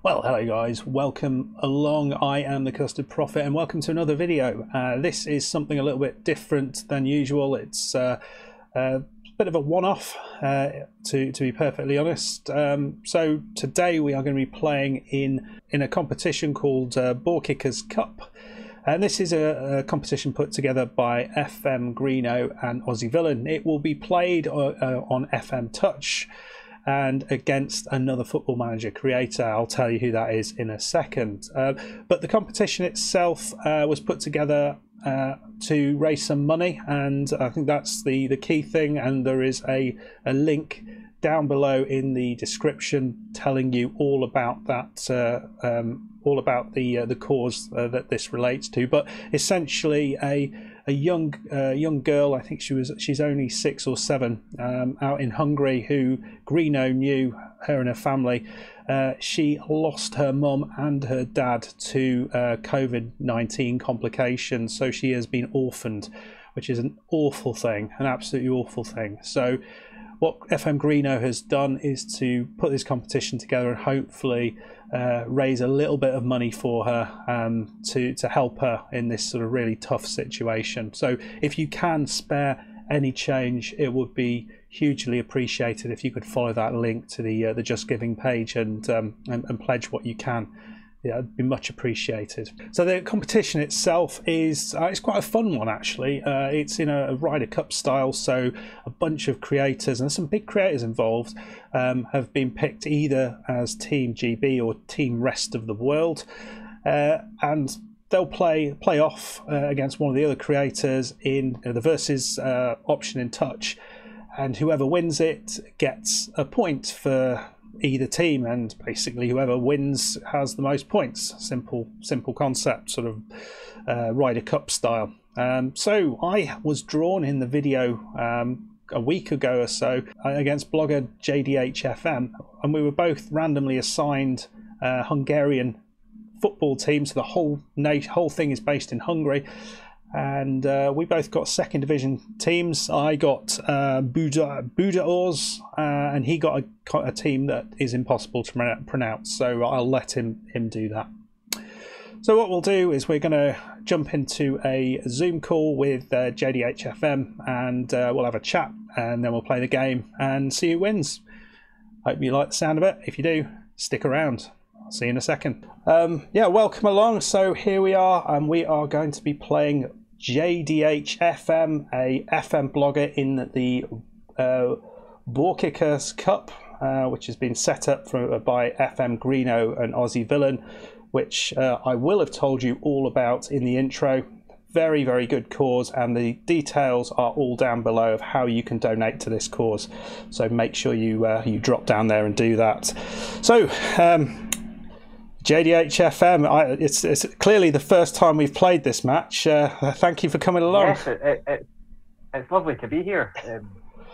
Well, hello guys, welcome along. I am the Custard Prophet and welcome to another video. This is something a little bit different than usual. It's a bit of a one-off, to be perfectly honest. So today we are going to be playing in a competition called Borcika's Cup. And this is a competition put together by FM Greeno and Aussie. It will be played on FM Touch and against another Football Manager creator. I'll tell you who that is in a second. But the competition itself was put together to raise some money, and I think that's the key thing. And there is a link down below in the description telling you all about that, all about the cause that this relates to. But essentially, a young girl, I think she's only 6 or 7, out in Hungary, who Greeno knew, her and her family. She lost her mum and her dad to COVID-19 complications, so she has been orphaned, which is an awful thing, an absolutely awful thing. So what FM Greeno has done is to put this competition together and hopefully raise a little bit of money for her, to help her in this sort of really tough situation. So if you can spare any change, it would be hugely appreciated if you could follow that link to the Just Giving page and pledge what you can. Yeah, it'd be much appreciated. So the competition itself is it's quite a fun one, actually. It's in a Ryder Cup style, so a bunch of creators, and there's some big creators involved, have been picked either as Team GB or Team Rest of the World, and they'll play off against one of the other creators in the versus option in touch, and whoever wins it gets a point for either team, and basically whoever wins has the most points. Simple concept, sort of Ryder Cup style. So I was drawn in the video a week ago or so against blogger JDH FM, and we were both randomly assigned Hungarian football teams. So the whole thing is based in Hungary, and we both got second division teams. I got Budaors, and he got a team that is impossible to pronounce, so I'll let him do that. So what we'll do is we're going to jump into a Zoom call with JDH FM, and we'll have a chat, and then we'll play the game and see who wins. Hope you like the sound of it. If you do, stick around. I'll see you in a second. Yeah, welcome along. So here we are, and we are going to be playing JDH FM, a FM blogger in the Borcika's Cup, which has been set up by FM Greeno and Aussie, which I will have told you all about in the intro. Very, very good cause, and the details are all down below of how you can donate to this cause. So make sure you drop down there and do that. So JDH FM, it's clearly the first time we've played this match. Thank you for coming along. Yes, it's lovely to be here.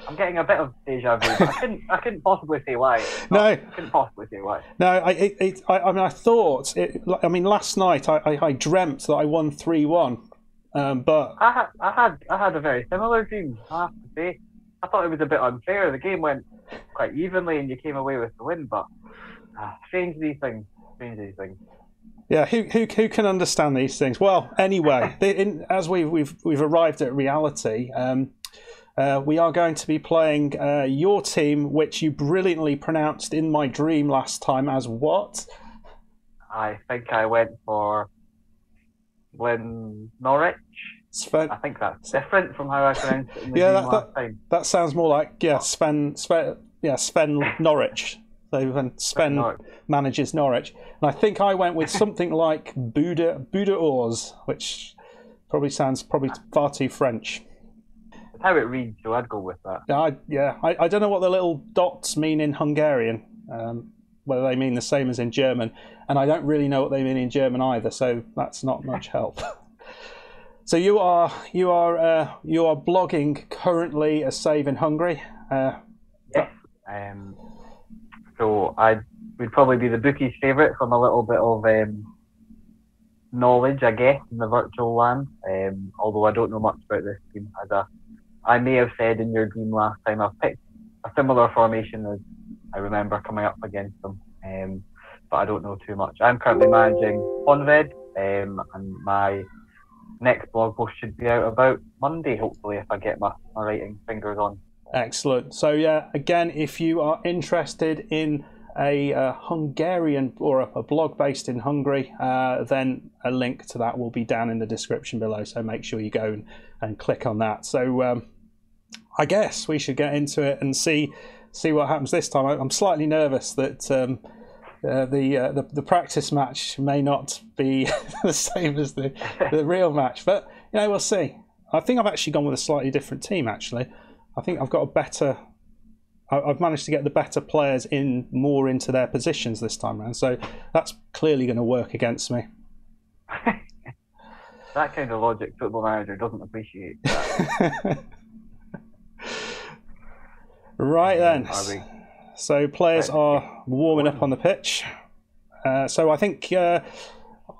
I'm getting a bit of deja vu. I couldn't possibly say why. I couldn't possibly say why. No, I mean, I thought. I mean, last night I dreamt that I won 3-1, but I had a very similar dream. I have to say, I thought it was a bit unfair. The game went quite evenly, and you came away with the win. But strange these things. Yeah, who can understand these things? Well, anyway, as we've arrived at reality, we are going to be playing your team, which you brilliantly pronounced in my dream last time as what? I think I went for Norwich. I think that's different from how I pronounced it in the dream last time. That sounds more like Sven Norwich. So when Sven manages Norwich, and I think I went with something like Budaors, which sounds far too French. That's how it reads, so I'd go with that. I don't know what the little dots mean in Hungarian, whether they mean the same as in German, and I don't really know what they mean in German either, so that's not much help. So you are blogging currently a save in Hungary. Yes. So I would probably be the bookie's favourite from a little bit of knowledge, I guess, in the virtual land. Although I don't know much about this team. I may have said in your dream last time, I've picked a similar formation as I remember coming up against them. But but I don't know too much. I'm currently managing Onred, and my next blog post should be out about Monday, hopefully, if I get my writing fingers on. Excellent. So yeah, again, if you are interested in a Hungarian or a blog based in Hungary, then a link to that will be down in the description below. So make sure you go and click on that. So I guess we should get into it and see what happens this time. I'm slightly nervous that the practice match may not be the same as the real match, but we'll see. I think I've actually gone with a slightly different team. Actually, I think I've got a better. I've managed to get the better players more into their positions this time around, so that's clearly going to work against me. That kind of logic, Football Manager doesn't appreciate that. Right then. So players are warming up on the pitch. So I think I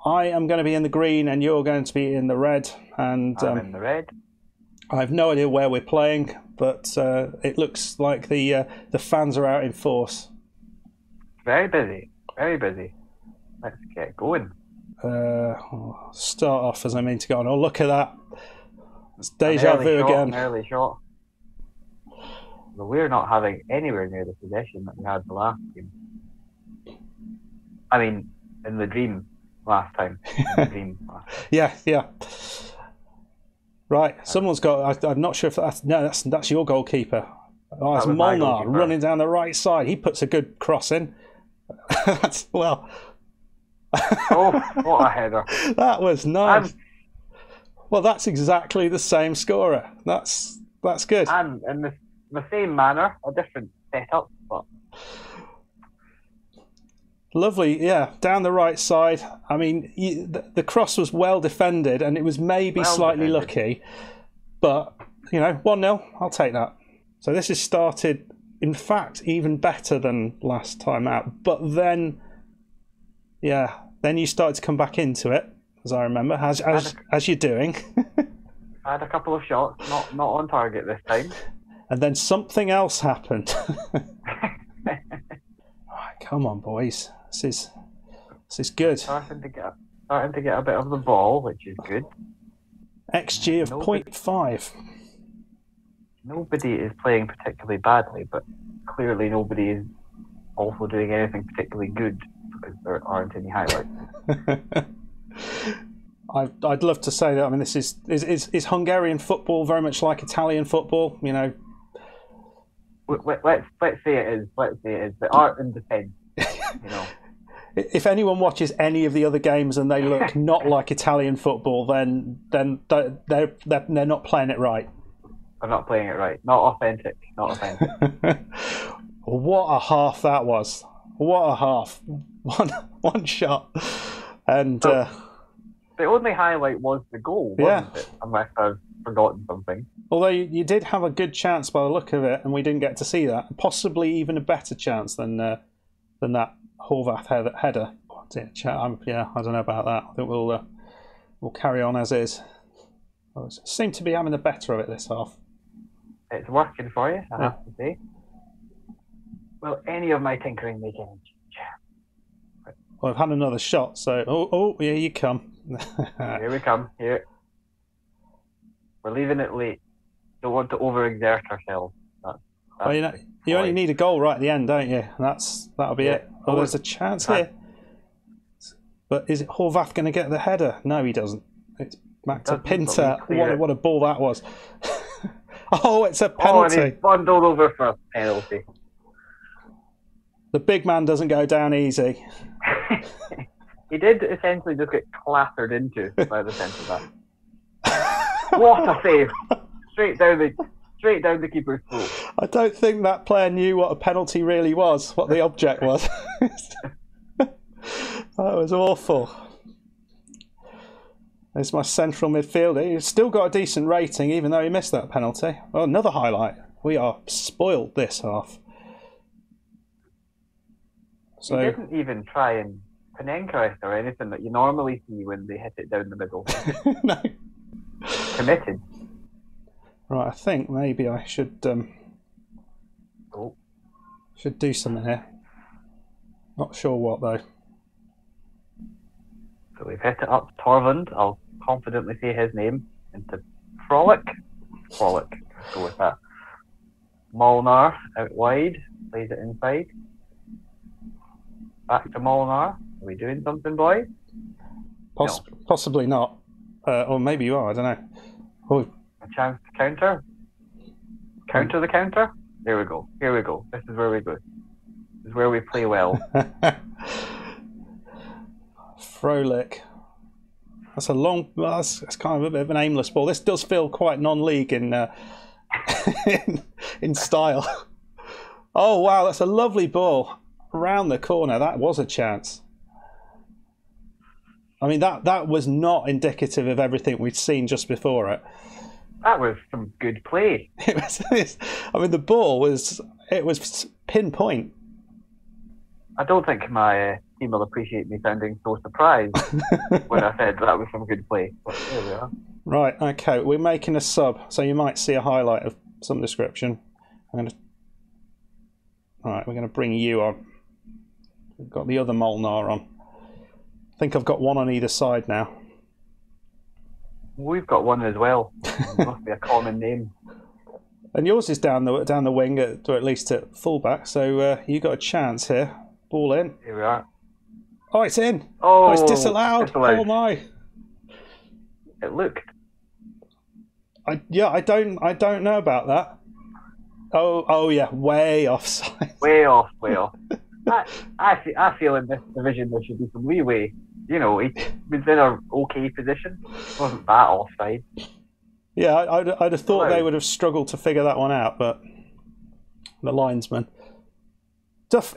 am going to be in the green and you're going to be in the red. And I'm in the red. I have no idea where we're playing, but it looks like the fans are out in force. Very busy. Very busy. Let's get going. I'll start off as I mean to go on. Oh, look at that. It's deja vu again. An early shot. Well, we're not having anywhere near the possession that we had the last game. I mean, in the dream last time. Yeah. Right, someone's got. I'm not sure if that's your goalkeeper. Oh, it's Molnar running down the right side. He puts a good cross in. Oh, what a header! That was nice. Well, that's exactly the same scorer. That's good. And in the same manner, a different setup, but lovely. Yeah, down the right side. I mean, the cross was well defended, and it was maybe slightly lucky, but 1-0. I'll take that. So this has started, in fact, even better than last time out. But then you started to come back into it, as I remember, as you're doing. I had a couple of shots, not on target this time. And then something else happened. Right, come on, boys. This is good. Starting to get a bit of the ball, which is good. XG of 0.5. Nobody is playing particularly badly, but clearly nobody is also doing anything particularly good because there aren't any highlights. I'd love to say that. I mean, this is Hungarian football very much like Italian football. Let's say it is. The art and defence. If anyone watches any of the other games and they look not like Italian football, then they're not playing it right. They're not playing it right. Not authentic. What a half that was! What a half! One shot, and the only highlight was the goal, wasn't it? Unless I've forgotten something. Although you did have a good chance by the look of it, and we didn't get to see that. Possibly even a better chance than that Horvath header. I don't know about that. I think we'll carry on as is. I seem to be having the better of it this half. It's working for you, I have to say. Will any of my tinkering make any change? Well, I've had another shot, so here you come. Here we come. Here. We're leaving it late. Don't want to overexert ourselves. You only need a goal right at the end, don't you? And that'll be it. Oh, there's a chance here. But is it Horvath going to get the header? No, he doesn't. It's back to Pinter. What a ball that was. Oh, it's a penalty. And he's bundled over for a penalty. The big man doesn't go down easy. He did essentially just get clattered into by the centre back. What a save! Straight down the keeper's throat. I don't think that player knew what a penalty really was, what the object was. That was awful. There's my central midfielder. He's still got a decent rating, even though he missed that penalty. Oh, another highlight. We are spoiled this half. So, he didn't even try and Panenka or anything that you normally see when they hit it down the middle. No. Committed. Right, I think maybe I should should do something here. Not sure what though. So we've hit it up. Torvund, I'll confidently say his name, into Frolic. Frolic, let's go with that. Molnar out wide, plays it inside. Back to Molnar. Are we doing something, boys? No. Possibly not. Or maybe you are, I don't know. Oh. A chance to counter. Counter the counter. There we go. Here we go. This is where we go. This is where we play well. Frolic. That's a long. Well, that's kind of a bit of an aimless ball. This does feel quite non-league in in style. Oh wow, that's a lovely ball around the corner. That was a chance. I mean, that was not indicative of everything we'd seen just before it. That was some good play. I mean, the ball was pinpoint. I don't think my team will appreciate me sounding so surprised when I said that was some good play. But there we are. Right, okay, we're making a sub, so you might see a highlight of some description. All right, we're going to bring you on. We've got the other Molnar on. I think I've got one on either side now. We've got one as well. It must be a common name. And yours is down the wing, or at least at fullback. So you got a chance here. Ball in. Here we are. Oh, it's in. Oh, it's disallowed. Oh my! It looked. I don't know about that. Oh yeah, way offside. Way off. I feel in this division there should be some leeway. You know, he was in an okay position. It wasn't that offside. Yeah, I'd have thought they would have struggled to figure that one out, but the linesman.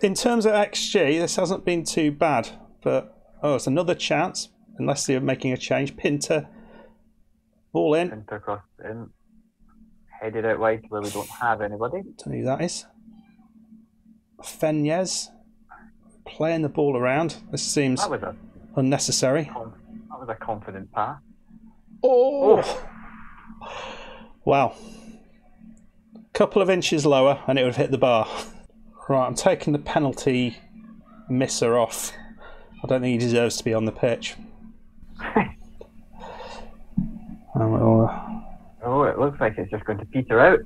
In terms of XG, this hasn't been too bad, but it's another chance, unless they're making a change. Pinter, ball in. Pinter crossed in. Headed out wide where we don't have anybody. Don't know who that is. Fenyez, playing the ball around. This seems unnecessary. That was a confident pass. Oh! Wow. Couple of inches lower and it would have hit the bar. Right, I'm taking the penalty misser off. I don't think he deserves to be on the pitch. Oh, it looks like it's just going to peter out.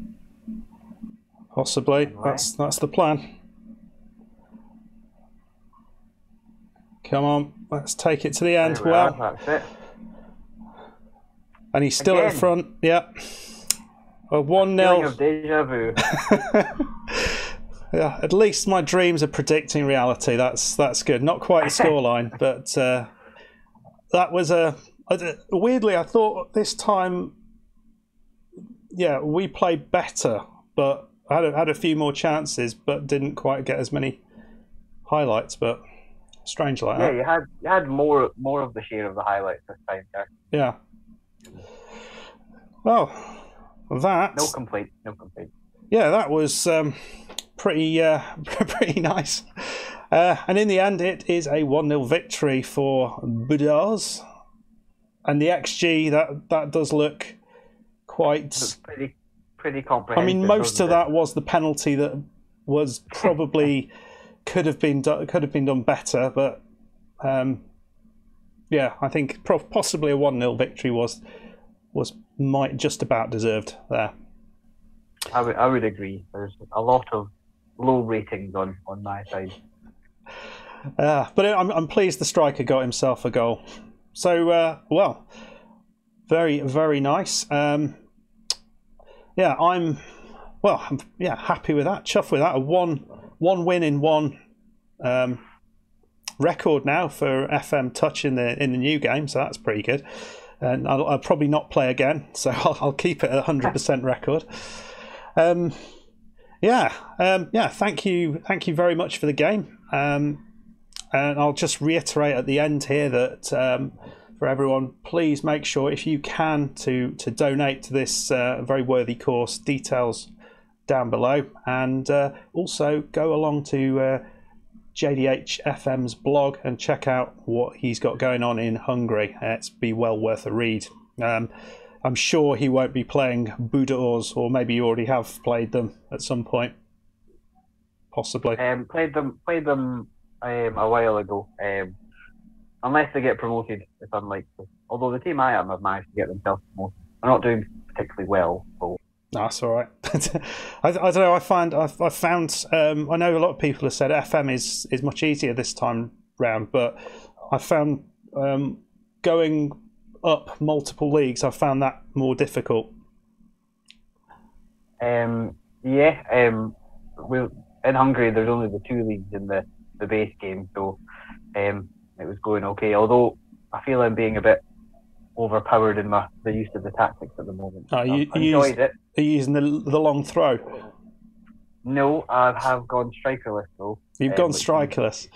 Possibly. That's the plan. Come on, let's take it to the end. Well, that's it. And he's still at the front. Yeah. A 1-0. Of deja vu. Yeah, at least my dreams are predicting reality. That's good. Not quite the scoreline, but that was weirdly, I thought this time, yeah, we played better, but I had a few more chances, but didn't quite get as many highlights. But strange like that. Yeah, you had more of the share of the highlights this time, Jack. Yeah. Well, that. No complaint. Yeah, that was pretty nice. And in the end, it is a 1-0 victory for Budaors. And the XG that does look quite. It's pretty comprehensive. I mean, most of that was the penalty that was probably could have been done better, but yeah, I think possibly a 1-0 victory might just about deserved there. I would agree. There's a lot of low ratings on my side. But I'm pleased the striker got himself a goal. So well, very very nice. I'm happy with that. Chuffed with that. A one win in one record now for FM Touch in the new game. So that's pretty good. And I'll probably not play again. So I'll keep it at 100% record. Thank you very much for the game. And I'll just reiterate at the end here that for everyone, please make sure if you can to donate to this very worthy cause. Details down below, and also go along to JDH FM's blog and check out what he's got going on in Hungary. It's be well worth a read. I'm sure he won't be playing Budaors, or maybe you already have played them at some point, possibly. Played them a while ago. unless they get promoted, it's unlikely. Although the team I am have managed to get themselves promoted. They're not doing particularly well. So. That's all right. I don't know. I found I know a lot of people have said FM is much easier this time round, but I found going up multiple leagues, I found that more difficult. In Hungary, there's only the 2 leagues in the base game, so it was going okay. Although I feel I'm being a bit overpowered in the use of the tactics at the moment. I enjoyed it. Are you using the long throw? No, I have gone strikerless though. You've gone strikerless.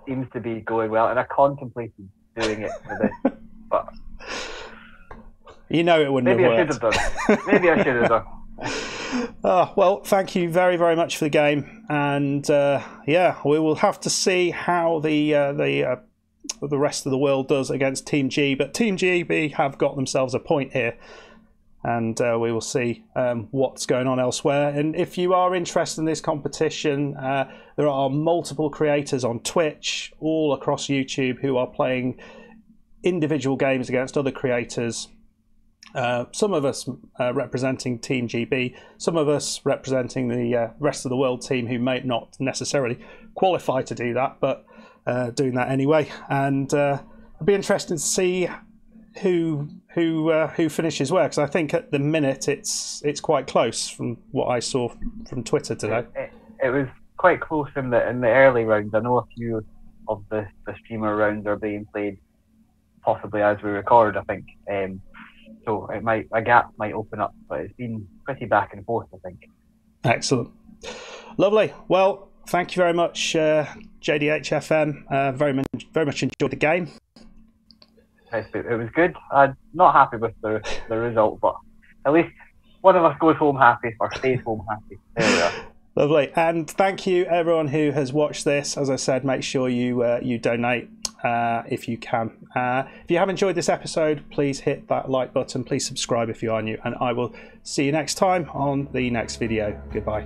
Seems to be going well, and I contemplated doing it for this, but you know it wouldn't have worked. Maybe I should have done. Well, thank you very, very much for the game, and we will have to see how the rest of the world does against Team G. But Team GB have got themselves a point here, and we will see what's going on elsewhere. And if you are interested in this competition, there are multiple creators on Twitch, all across YouTube, who are playing individual games against other creators. Some of us representing Team GB, some of us representing the rest of the world team who may not necessarily qualify to do that, but doing that anyway. And it'll be interesting to see who finishes where, because I think at the minute it's quite close from what I saw from Twitter today. It was quite close in the early rounds. I know a few of the streamer rounds are being played possibly as we record, I think. So a gap might open up, but it's been pretty back and forth, I think. Excellent. Lovely. Well, thank you very much, JDH FM. Very much enjoyed the game. It was good. I'm not happy with the result, but at least one of us goes home happy or stays home happy. There we are. Lovely. And thank you, everyone who has watched this. As I said, make sure you donate if you can. If you have enjoyed this episode, please hit that like button. Please subscribe if you are new. And I will see you next time on the next video. Goodbye.